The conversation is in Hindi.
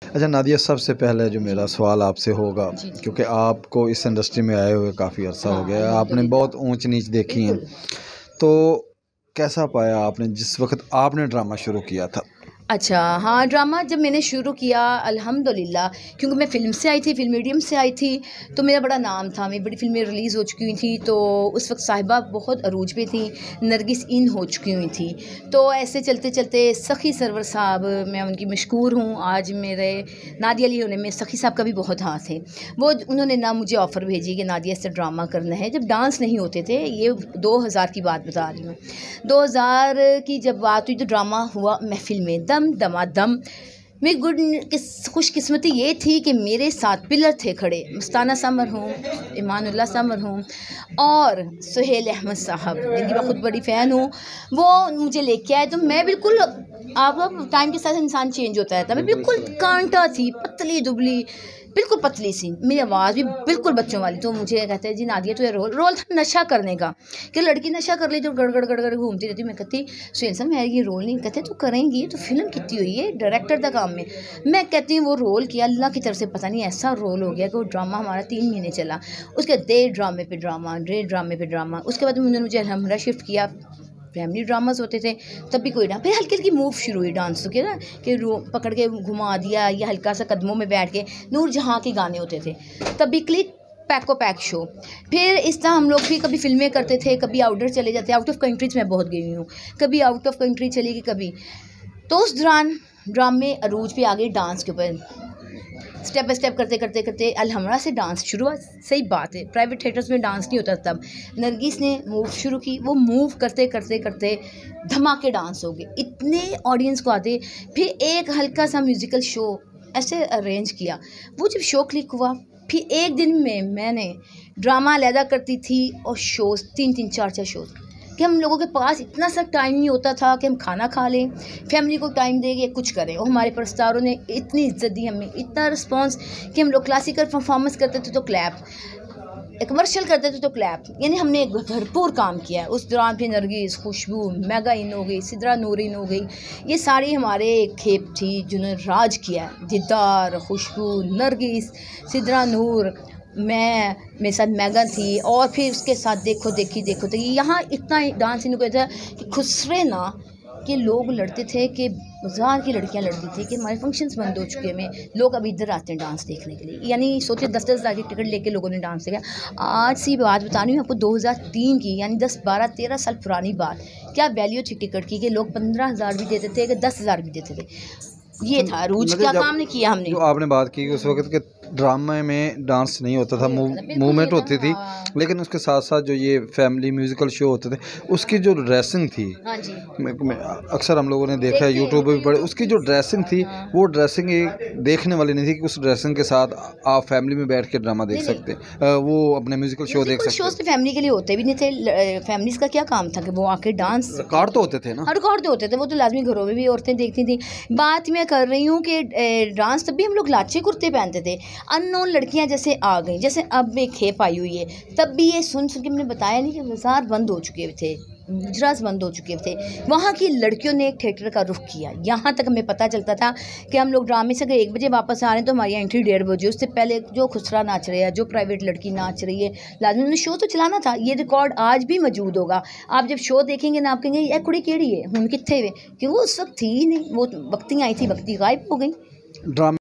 अच्छा नादिया, सबसे पहले जो मेरा सवाल आपसे होगा, जी, जी। क्योंकि आपको इस इंडस्ट्री में आए हुए काफ़ी अर्सा हो हाँ, गया है, आपने अल्हम्दुलिल्लाह। बहुत ऊंच नीच देखी हैं, बिल्कुल। तो कैसा पाया आपने जिस वक्त आपने ड्रामा शुरू किया था? अच्छा, हाँ, ड्रामा जब मैंने शुरू किया अल्हम्दुलिल्लाह, क्योंकि मैं फ़िल्म से आई थी, फ़िल्म मीडियम से आई थी, तो मेरा बड़ा नाम था, मेरी बड़ी फ़िल्में रिलीज़ हो चुकी हुई थी, तो उस वक़्त साहिबा बहुत अरूज पे थी, नरगिस इन हो चुकी हुई थी। तो ऐसे चलते-चलते सखी सरवर साहब, मैं उनकी मशकूर हूँ, आज मेरे नादिया अली होने में सखी साहब का भी बहुत हाथ है। वो उन्होंने ना मुझे ऑफ़र भेजी कि नादिया इससे ड्रामा करना है, जब डांस नहीं होते थे, ये 2000 की बात बता रही हूँ। 2000 की जब बात हुई तो ड्रामा हुआ महफ़िल में, दम दमादम। मेरी खुशकिस्मती ये थी कि मेरे साथ पिलर थे खड़े, मस्ताना समर हूँ, ईमानुल्लाह समर हूँ और सुहेल अहमद साहब, जिनकी मैं खुद बड़ी फ़ैन हूँ। वो मुझे लेके आए तो मैं बिल्कुल, आप टाइम के साथ इंसान चेंज होता रहता है, मैं बिल्कुल कांटा थी, पतली दुबली, बिल्कुल पतली सी, मेरी आवाज़ भी बिल्कुल बच्चों वाली। तो मुझे कहते हैं जी नादिया तो ये रोल था नशा करने का, कि लड़की नशा कर ले जो गड़ गड़ गड़ गड़ घूमती रहती। मैं कहती सुहेल साहब मैं ये रोल नहीं, कहते तो करेंगी तो फिल्म कितनी हुई है, डायरेक्टर का काम में। मैं कहती हूँ वो रोल किया, अल्लाह की तरफ से पता नहीं ऐसा रोल हो गया कि वो ड्रामा हमारा 3 महीने चला। उसके डे ड्रामे पे ड्रामा, डे ड्रामे पे ड्रामा, उसके बाद उन्होंने मुझे अलहमरा शिफ्ट किया, फैमिली ड्रामास होते थे, तब भी कोई ना, फिर हल्की हल्की मूव शुरू हुई डांस के ना, कि पकड़ के घुमा दिया या हल्का सा कदमों में बैठ के नूर जहाँ के गाने होते थे, तब भी क्लिक पैको पैक शो। फिर इस तरह हम लोग भी कभी फिल्में करते थे, कभी आउटर चले जाते, आउट ऑफ कंट्रीज मैं बहुत गई हूँ, कभी आउट ऑफ कंट्री चली गई कभी। तो उस दौरान ड्रामे अरूज पे आ गई डांस के ऊपर, स्टेप बाय स्टेप करते करते करते अलहमरा से डांस शुरू हुआ। सही बात है, प्राइवेट थिएटर्स में डांस नहीं होता तब। नरगिस ने मूव शुरू की, वो मूव करते करते करते धमाके डांस हो गए, इतने ऑडियंस को आते। फिर एक हल्का सा म्यूज़िकल शो ऐसे अरेंज किया, वो जब शो क्लिक हुआ, फिर एक दिन में मैंने ड्रामा अलहदा करती थी और शोज़ 3-3 4-4 शोज़, कि हम लोगों के पास इतना सा टाइम नहीं होता था कि हम खाना खा लें, फैमिली को टाइम दें या कुछ करें। और हमारे परस्तारों ने इतनी इज्जत दी हमें, इतना रिस्पांस, कि हम लोग क्लासिकल परफॉर्मेंस करते थे तो क्लैप, कमर्शियल करते थे तो क्लैप, यानी हमने भरपूर काम किया है। उस दौरान फिर नरगिस, खुशबू, मेगा इन हो गई, सिद्रा नूरीन हो गई, ये सारी हमारे खेप थी जिन्होंने राज किया है। दीदार, खुशबू, नरगिस, सिद्रा नूर, मैं, मेरे साथ मेगन थी, और फिर उसके साथ देखो देखी देखो तो यहाँ इतना डांस इनको था कि खुसरे ना, कि लोग लड़ते थे, कि बाज़ार की लड़कियां लड़ती थी कि हमारे फंक्शंस बंद हो चुके हैं, लोग अब इधर आते हैं डांस देखने के लिए। यानी सोचिए 10-10 हज़ार की टिकट लेके लोगों ने डांस देखा। आज सी बात बता रही हूँ आपको, 2003 की, यानी 10-12-13 साल पुरानी बात। क्या वैल्यू थी टिकट की, कि लोग 15,000 भी देते थे, कि 10,000 भी देते थे। ये था अरूज, क्या काम नहीं किया हमने। जो आपने बात की उस वक्त के ड्रामे में डांस नहीं होता था, मूवमेंट होती थी, लेकिन उसके साथ साथ जो ये फैमिली म्यूजिकल शो होते थे, उसकी जो ड्रेसिंग थी, हाँ जी, अक्सर हम लोगों ने देखा है, यूट्यूब पे भी पढ़े, उसकी जो ड्रेसिंग थी, वो ड्रेसिंग देखने वाली नहीं थी कि उस ड्रेसिंग के साथ आप फैमिली में बैठ के ड्रामा देख सकते, वो अपने म्यूजिकल शो देख सकते। शोज तो फैमिली के लिए होते भी नहीं थे, फैमिलीज का क्या काम था कि वो आके डांस, रिकॉर्ड तो होते थे ना, रिकॉर्ड तो होते थे, वो तो लाजमी घरों में भी औरतें देखती थी। बात मैं कर रही हूँ कि डांस तब भी हम लोग लाचे कुर्ते पहनते थे, अननोन लड़कियां जैसे आ गई, जैसे अब एक खेप आई हुई है, तब भी ये सुन सुन के मैंने बताया नहीं कि बाजार बंद हो चुके थे, गुजरात बंद हो चुके थे, वहाँ की लड़कियों ने एक थिएटर का रुख किया। यहाँ तक हमें पता चलता था कि हम लोग ड्रामे से अगर 1 बजे वापस आ रहे हैं तो हमारी एंट्री 1:30 बजे, उससे पहले जो खुसरा नाच रहे हैं, जो प्राइवेट लड़की नाच रही है, लाजमी शो तो चलाना था। ये रिकॉर्ड आज भी मौजूद होगा, आप जब शो देखेंगे ना, आप कहेंगे यह कुड़ी केड़ी है, हम कितने हुए, क्योंकि वो उस वक्त थी ही नहीं, वो वक्तियाँ आई थी, वक्ती गायब हो गई। ड्रामे